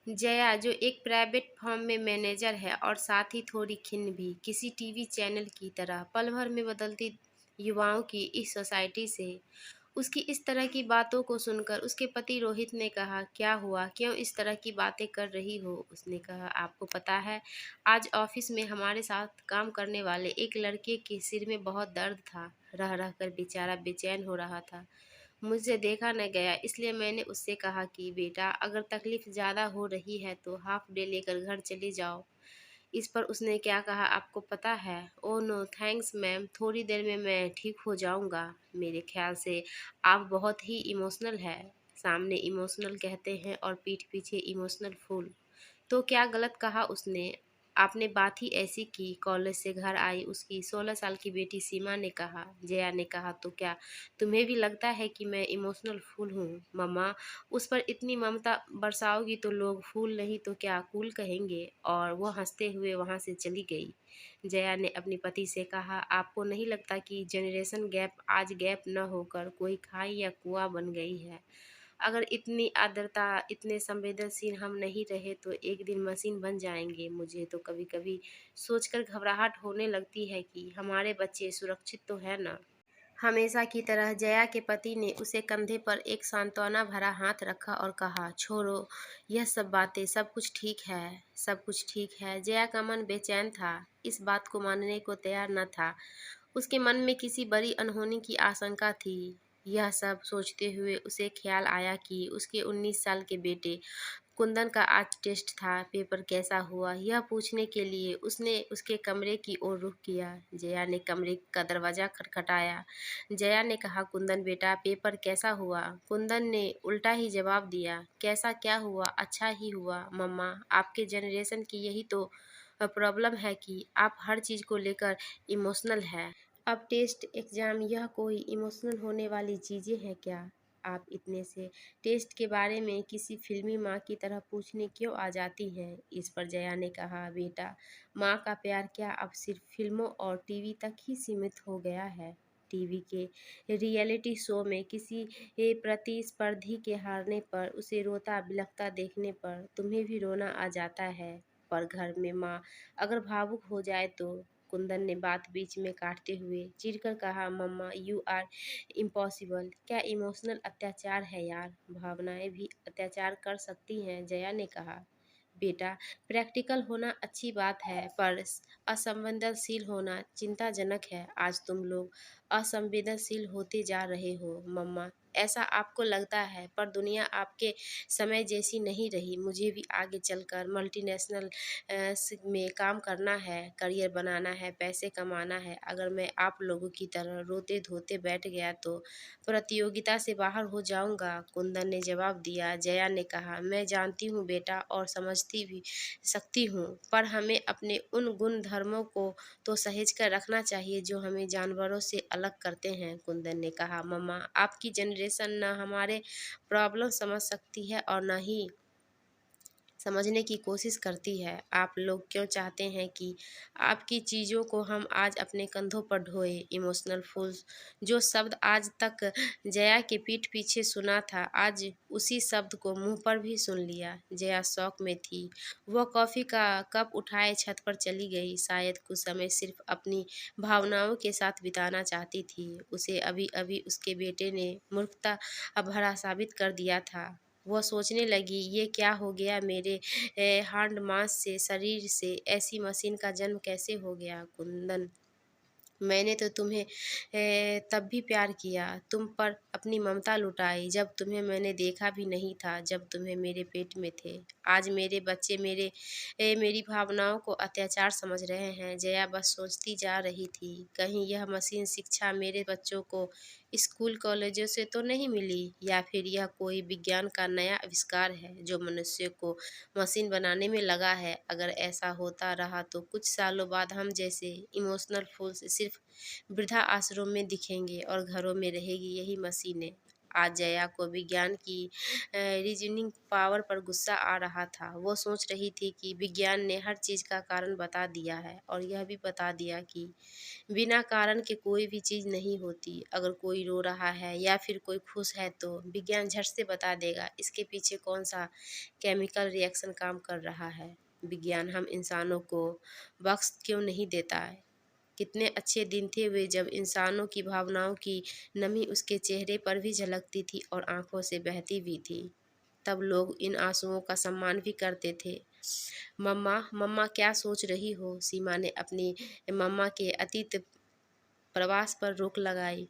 जया, जो एक private firm में मैनेजर है और साथ ही थोड़ी खिन्न भी, किसी टीवी चैनल की तरह, पल भर में बदलती युवाओं की इस सोसाइटी से उसकी इस तरह की बातों को सुनकर उसके पति रोहित ने कहा, क्या हुआ, क्यों इस तरह की बातें कर रही हो? उसने कहा, आपको पता है, आज ऑफिस में हमारे साथ काम करने वाले एक लड़के के सिर में बहुत दर्द था। रह रह कर बेचारा बेचैन हो रहा था। मुझे देखा न गया, इसलिए मैंने उससे कहा कि बेटा, अगर तकलीफ ज़्यादा हो रही है तो हाफ डे लेकर घर चले जाओ। इस पर उसने क्या कहा आपको पता है? ओह नो थैंक्स मैम, थोड़ी देर में मैं ठीक हो जाऊंगा। मेरे ख्याल से आप बहुत ही इमोशनल है। सामने इमोशनल कहते हैं और पीठ पीछे इमोशनल फूल। तो क्या गलत कहा उसने? आपने बात ही ऐसी की। कॉलेज से घर आई उसकी 16 साल की बेटी सीमा ने कहा। जया ने कहा, तो क्या तुम्हें भी लगता है कि मैं इमोशनल फूल हूँ? मम्मा, उस पर इतनी ममता बरसाओगी तो लोग फूल नहीं तो क्या कूल कहेंगे। और वो हंसते हुए वहाँ से चली गई। जया ने अपने पति से कहा, आपको नहीं लगता कि जनरेशन गैप आज गैप न होकर कोई खाई या कुआं बन गई है? अगर इतनी आर्द्रता, इतने संवेदनशील हम नहीं रहे तो एक दिन मशीन बन जाएंगे। मुझे तो कभी कभी सोचकर घबराहट होने लगती है कि हमारे बच्चे सुरक्षित तो है ना। हमेशा की तरह जया के पति ने उसे कंधे पर एक सांत्वना भरा हाथ रखा और कहा, छोड़ो यह सब बातें, सब कुछ ठीक है, सब कुछ ठीक है। जया का मन बेचैन था, इस बात को मानने को तैयार न था। उसके मन में किसी बड़ी अनहोनी की आशंका थी। यह सब सोचते हुए उसे ख्याल आया कि उसके 19 साल के बेटे कुंदन का आज टेस्ट था। पेपर कैसा हुआ, यह पूछने के लिए उसने उसके कमरे की ओर रुख किया। जया ने कमरे का दरवाज़ा खटखटाया। जया ने कहा, कुंदन बेटा, पेपर कैसा हुआ? कुंदन ने उल्टा ही जवाब दिया, कैसा क्या हुआ, अच्छा ही हुआ। मम्मा, आपके जनरेशन की यही तो प्रॉब्लम है कि आप हर चीज़ को लेकर इमोशनल है। अब टेस्ट एग्ज़ाम, यह कोई इमोशनल होने वाली चीज़ें हैं क्या? आप इतने से टेस्ट के बारे में किसी फिल्मी माँ की तरह पूछने क्यों आ जाती हैं? इस पर जया ने कहा, बेटा, माँ का प्यार क्या अब सिर्फ फिल्मों और टीवी तक ही सीमित हो गया है? टीवी के रियलिटी शो में किसी प्रतिस्पर्धी के हारने पर, उसे रोता बिलखता देखने पर तुम्हें भी रोना आ जाता है। पर घर में माँ अगर भावुक हो जाए तो? कुंदन ने बात बीच में काटते हुए चिढ़कर कहा, मम्मा, यू आर इम्पॉसिबल। क्या इमोशनल अत्याचार है यार? भावनाएं भी अत्याचार कर सकती हैं। जया ने कहा, बेटा, प्रैक्टिकल होना अच्छी बात है पर असंवेदनशील होना चिंताजनक है। आज तुम लोग असंवेदनशील होते जा रहे हो। मम्मा, ऐसा आपको लगता है पर दुनिया आपके समय जैसी नहीं रही। मुझे भी आगे चलकर मल्टीनेशनल में काम करना है, करियर बनाना है, पैसे कमाना है। अगर मैं आप लोगों की तरह रोते धोते बैठ गया तो प्रतियोगिता से बाहर हो जाऊंगा। कुंदन ने जवाब दिया। जया ने कहा, मैं जानती हूँ बेटा और समझती भी सकती हूँ, पर हमें अपने उन गुण धर्मों को तो सहेज कर रखना चाहिए जो हमें जानवरों से अलग करते हैं। कुंदन ने कहा, मम्मा, आपकी जनरेशन न हमारे प्रॉब्लम समझ सकती है और न ही समझने की कोशिश करती है। आप लोग क्यों चाहते हैं कि आपकी चीज़ों को हम आज अपने कंधों पर ढोए? इमोशनल फूल्स, जो शब्द आज तक जया के पीठ पीछे सुना था, आज उसी शब्द को मुंह पर भी सुन लिया। जया शौक में थी। वह कॉफ़ी का कप उठाए छत पर चली गई। शायद कुछ समय सिर्फ अपनी भावनाओं के साथ बिताना चाहती थी। उसे अभी अभी उसके बेटे ने मूर्खता भरा साबित कर दिया था। वह सोचने लगी, ये क्या हो गया मेरे हार्ड मांस से शरीर से, ऐसी मशीन का जन्म कैसे हो गया? कुंदन, मैंने तो तुम्हें तब भी प्यार किया, तुम पर अपनी ममता लुटाई जब तुम्हें मैंने देखा भी नहीं था, जब तुम्हें मेरे पेट में थे। आज मेरे बच्चे मेरी भावनाओं को अत्याचार समझ रहे हैं। जया बस सोचती जा रही थी, कहीं यह मशीन शिक्षा मेरे बच्चों को स्कूल कॉलेजों से तो नहीं मिली, या फिर यह कोई विज्ञान का नया आविष्कार है जो मनुष्य को मशीन बनाने में लगा है। अगर ऐसा होता रहा तो कुछ सालों बाद हम जैसे इमोशनल फूल्स सिर्फ वृद्धा आश्रम में दिखेंगे और घरों में रहेगी यही मशीनें। आज जया को विज्ञान की रीजनिंग पावर पर गुस्सा आ रहा था। वो सोच रही थी कि विज्ञान ने हर चीज़ का कारण बता दिया है और यह भी बता दिया कि बिना कारण के कोई भी चीज़ नहीं होती। अगर कोई रो रहा है या फिर कोई खुश है तो विज्ञान झट से बता देगा इसके पीछे कौन सा केमिकल रिएक्शन काम कर रहा है। विज्ञान हम इंसानों को बख्श क्यों नहीं देता है। कितने अच्छे दिन थे वे जब इंसानों की भावनाओं की नमी उसके चेहरे पर भी झलकती थी और आंखों से बहती भी थी। तब लोग इन आंसुओं का सम्मान भी करते थे। मम्मा मम्मा क्या सोच रही हो? सीमा ने अपनी मम्मा के अतीत प्रवास पर रोक लगाई।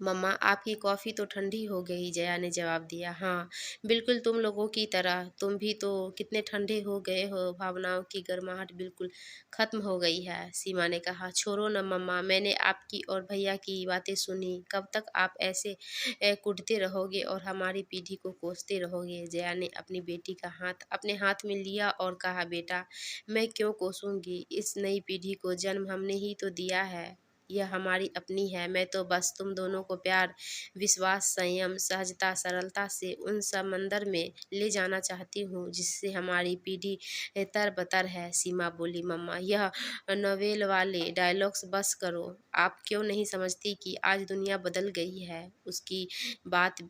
मम्मा आपकी कॉफ़ी तो ठंडी हो गई, जया ने जवाब दिया। हाँ, बिल्कुल तुम लोगों की तरह, तुम भी तो कितने ठंडे हो गए हो, भावनाओं की गर्माहट बिल्कुल ख़त्म हो गई है। सीमा ने कहा, छोड़ो न मम्मा, मैंने आपकी और भैया की बातें सुनी, कब तक आप ऐसे कूटते रहोगे और हमारी पीढ़ी को कोसते रहोगे। जया ने अपनी बेटी का हाथ अपने हाथ में लिया और कहा, बेटा मैं क्यों कोसूंगी, इस नई पीढ़ी को जन्म हमने ही तो दिया है, यह हमारी अपनी है। मैं तो बस तुम दोनों को प्यार, विश्वास, संयम, सहजता, सरलता से उन समंदर में ले जाना चाहती हूँ जिससे हमारी पीढ़ी तर-बतर है। सीमा बोली, मम्मा यह नोवेल वाले डायलॉग्स बस करो। आप क्यों नहीं समझती कि आज दुनिया बदल गई है? उसकी बात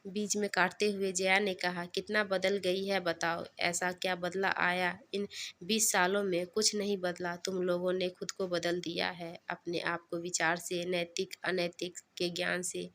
बीच में काटते हुए जया ने कहा, कितना बदल गई है बताओ, ऐसा क्या बदला आया इन 20 सालों में? कुछ नहीं बदला, तुम लोगों ने खुद को बदल दिया है, अपने आप को विचार से, नैतिक अनैतिक के ज्ञान से,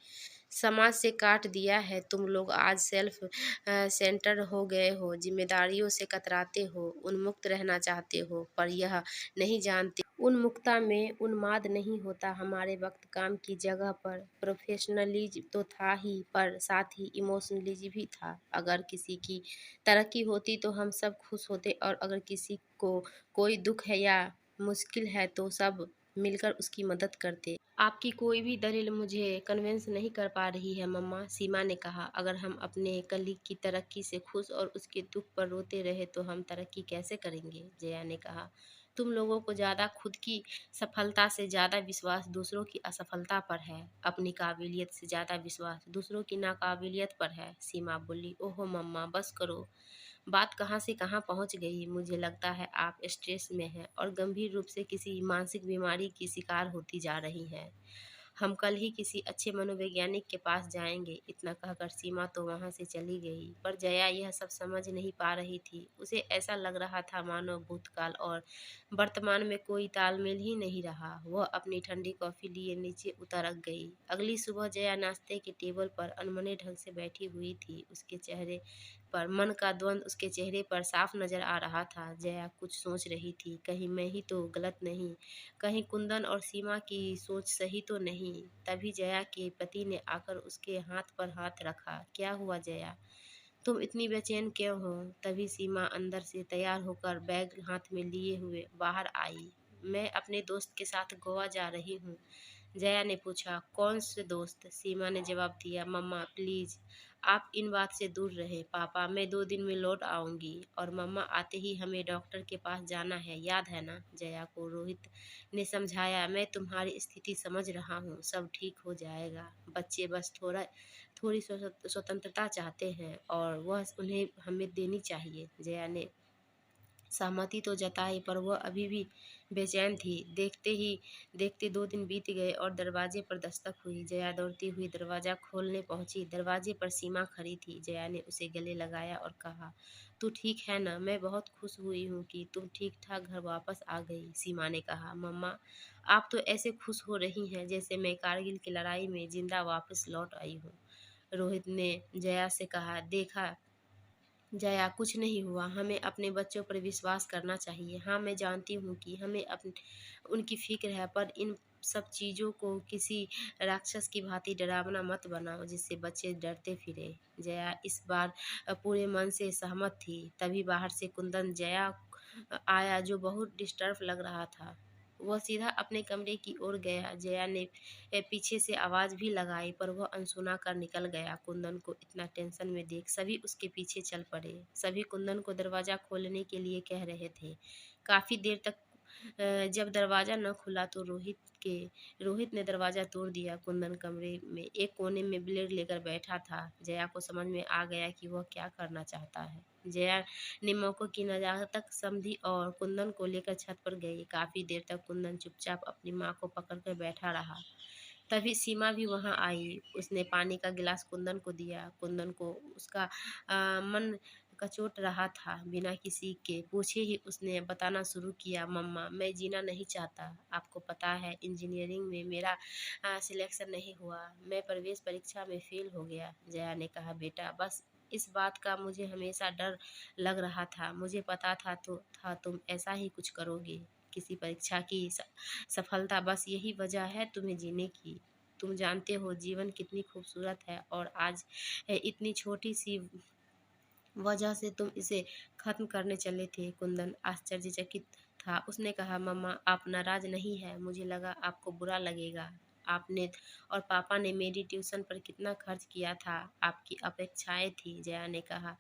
समाज से काट दिया है। तुम लोग आज सेल्फ सेंटर्ड हो गए हो, जिम्मेदारियों से कतराते हो, उन्मुक्त रहना चाहते हो, पर यह नहीं जानते उन्मुक्तता में उन्माद नहीं होता। हमारे वक्त काम की जगह पर प्रोफेशनलिज्म तो था ही, पर साथ ही इमोशनलिज्म भी था। अगर किसी की तरक्की होती तो हम सब खुश होते और अगर किसी को कोई दुख है या मुश्किल है तो सब मिलकर उसकी मदद करते। आपकी कोई भी दलील मुझे कन्विंस नहीं कर पा रही है मम्मा, सीमा ने कहा। अगर हम अपने कलीग की तरक्की से खुश और उसके दुख पर रोते रहे तो हम तरक्की कैसे करेंगे? जया ने कहा, तुम लोगों को ज़्यादा खुद की सफलता से ज़्यादा विश्वास दूसरों की असफलता पर है, अपनी काबिलियत से ज़्यादा विश्वास दूसरों की नाकाबिलियत पर है। सीमा बोली, ओहो मम्मा बस करो, बात कहाँ से कहाँ पहुँच गई। मुझे लगता है आप स्ट्रेस में हैं और गंभीर रूप से किसी मानसिक बीमारी की शिकार होती जा रही हैं। हम कल ही किसी अच्छे मनोवैज्ञानिक के पास जाएंगे। इतना कहकर सीमा तो वहाँ से चली गई, पर जया यह सब समझ नहीं पा रही थी। उसे ऐसा लग रहा था मानो भूतकाल और वर्तमान में कोई तालमेल ही नहीं रहा। वह अपनी ठंडी कॉफ़ी लिए नीचे उतर गई। अगली सुबह जया नाश्ते के टेबल पर अनमने ढंग से बैठी हुई थी। उसके चेहरे पर मन का द्वंद्व उसके चेहरे पर साफ नजर आ रहा था। जया कुछ सोच रही थी, कहीं मैं ही तो गलत नहीं, कहीं कुंदन और सीमा की सोच सही तो नहीं। तभी जया के पति ने आकर उसके हाथ पर हाथ रखा। क्या हुआ जया, तुम इतनी बेचैन क्यों हो? तभी सीमा अंदर से तैयार होकर बैग हाथ में लिए हुए बाहर आई। मैं अपने दोस्त के साथ गोवा जा रही हूँ, जया ने पूछा। कौन से दोस्त? सीमा ने जवाब दिया, मम्मा प्लीज़ आप इन बात से दूर रहें। पापा मैं 2 दिन में लौट आऊँगी और मम्मा आते ही हमें डॉक्टर के पास जाना है, याद है ना? जया को रोहित ने समझाया, मैं तुम्हारी स्थिति समझ रहा हूँ, सब ठीक हो जाएगा। बच्चे बस थोड़ी स्वतंत्रता चाहते हैं और वह उन्हें हमें देनी चाहिए। जया ने सहमति तो जताई, पर वह अभी भी बेचैन थी। देखते ही देखते 2 दिन बीत गए और दरवाजे पर दस्तक हुई। जया दौड़ती हुई दरवाज़ा खोलने पहुंची। दरवाजे पर सीमा खड़ी थी। जया ने उसे गले लगाया और कहा, तू ठीक है ना? मैं बहुत खुश हुई हूँ कि तुम ठीक ठाक घर वापस आ गई। सीमा ने कहा, मम्मा आप तो ऐसे खुश हो रही हैं जैसे मैं कारगिल की लड़ाई में जिंदा वापस लौट आई हूँ। रोहित ने जया से कहा, देखा जया कुछ नहीं हुआ, हमें अपने बच्चों पर विश्वास करना चाहिए। हाँ मैं जानती हूँ कि हमें अपने उनकी फिक्र है, पर इन सब चीज़ों को किसी राक्षस की भांति डरावना मत बनाओ जिससे बच्चे डरते फिरे। जया इस बार पूरे मन से सहमत थी। तभी बाहर से कुंदन जया आया जो बहुत डिस्टर्ब लग रहा था। वह सीधा अपने कमरे की ओर गया। जया ने पीछे से आवाज़ भी लगाई, पर वह अनसुना कर निकल गया। कुंदन को इतना टेंशन में देख सभी उसके पीछे चल पड़े। सभी कुंदन को दरवाज़ा खोलने के लिए कह रहे थे। काफ़ी देर तक जब दरवाज़ा न खुला तो रोहित ने दरवाज़ा तोड़ दिया। कुंदन कमरे में एक कोने में ब्लेड लेकर बैठा था। जया को समझ में आ गया कि वह क्या करना चाहता है। जया ने मौक़ों की नज़ाकत समझी और कुंदन को लेकर छत पर गई। काफ़ी देर तक कुंदन चुपचाप अपनी माँ को पकड़कर बैठा रहा। तभी सीमा भी वहाँ आई। उसने पानी का गिलास कुंदन को दिया। कुंदन को उसका मन कचोट रहा था। बिना किसी के पूछे ही उसने बताना शुरू किया, मम्मा मैं जीना नहीं चाहता। आपको पता है इंजीनियरिंग में मेरा सिलेक्शन नहीं हुआ। मैं प्रवेश परीक्षा में फेल हो गया। जया ने कहा, बेटा बस इस बात का मुझे हमेशा डर लग रहा था। मुझे पता था तुम ऐसा ही कुछ करोगे। किसी परीक्षा की सफलता बस यही वजह है तुम्हें जीने की। तुम जानते हो जीवन कितनी खूबसूरत है और आज इतनी छोटी सी वजह से तुम इसे खत्म करने चले थे। कुंदन आश्चर्यचकित था। उसने कहा, मम्मा आप नाराज नहीं है। मुझे लगा आपको बुरा लगेगा। आपने और पापा ने मेरी ट्यूशन पर कितना खर्च किया था। आपकी अपेक्षाएं थी। जया ने कहा,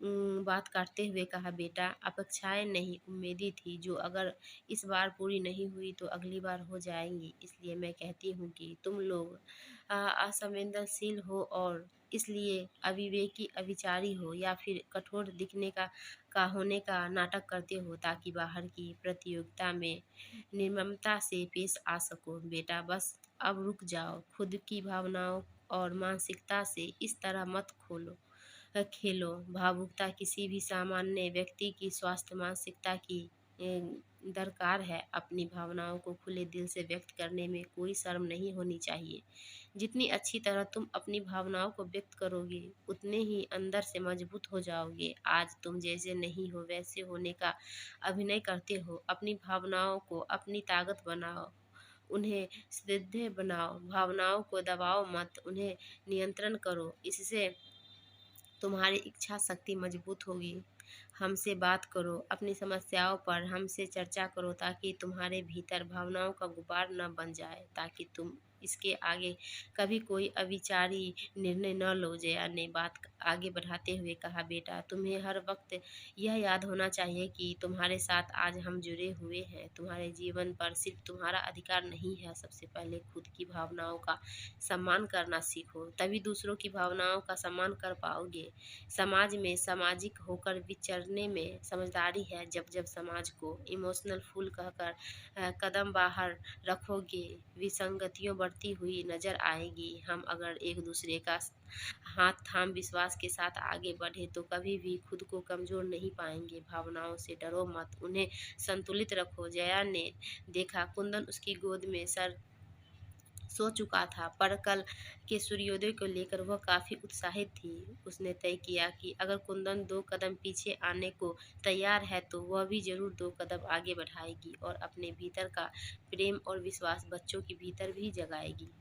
बात काटते हुए कहा, बेटा अपेक्षाएं नहीं उम्मीदें थी जो अगर इस बार पूरी नहीं हुई तो अगली बार हो जाएंगी। इसलिए मैं कहती हूँ कि तुम लोग असंवेदनशील हो और इसलिए अविवेकी अविचारी हो या फिर कठोर दिखने का होने का नाटक करते हो ताकि बाहर की प्रतियोगिता में निर्ममता से पेश आ सको। बेटा बस अब रुक जाओ। खुद की भावनाओं और मानसिकता से इस तरह मत खेलो। भावुकता किसी भी सामान्य व्यक्ति की स्वास्थ्य मानसिकता की दरकार है। अपनी भावनाओं को खुले दिल से व्यक्त करने में कोई शर्म नहीं होनी चाहिए। जितनी अच्छी तरह तुम अपनी भावनाओं को व्यक्त करोगे उतने ही अंदर से मजबूत हो जाओगे। आज तुम जैसे नहीं हो वैसे होने का अभिनय करते हो। अपनी भावनाओं को अपनी ताकत बनाओ, उन्हें श्रद्धेय बनाओ। भावनाओं को दबाओ मत, उन्हें नियंत्रण करो। इससे तुम्हारी इच्छा शक्ति मजबूत होगी। हमसे बात करो, अपनी समस्याओं पर हमसे चर्चा करो ताकि तुम्हारे भीतर भावनाओं का गुबार न बन जाए, ताकि तुम इसके आगे कभी कोई अविचारी निर्णय न लो। जया ने बात आगे बढ़ाते हुए कहा, बेटा तुम्हें हर वक्त यह याद होना चाहिए कि तुम्हारे साथ आज हम जुड़े हुए हैं। तुम्हारे जीवन पर सिर्फ तुम्हारा अधिकार नहीं है। सबसे पहले खुद की भावनाओं का सम्मान करना सीखो, तभी दूसरों की भावनाओं का सम्मान कर पाओगे। समाज में सामाजिक होकर विचरने में समझदारी है। जब जब समाज को इमोशनल फूल कहकर कदम बाहर रखोगे विसंगतियों बढ़ती हुई नजर आएगी। हम अगर एक दूसरे का हाथ थाम विश्वास के साथ आगे बढ़े तो कभी भी खुद को कमजोर नहीं पाएंगे। भावनाओं से डरो मत, उन्हें संतुलित रखो। जया ने देखा कुंदन उसकी गोद में सर सो चुका था, पर कल के सूर्योदय को लेकर वह काफ़ी उत्साहित थी। उसने तय किया कि अगर कुंदन 2 कदम पीछे आने को तैयार है तो वह भी ज़रूर 2 कदम आगे बढ़ाएगी और अपने भीतर का प्रेम और विश्वास बच्चों के भीतर भी जगाएगी।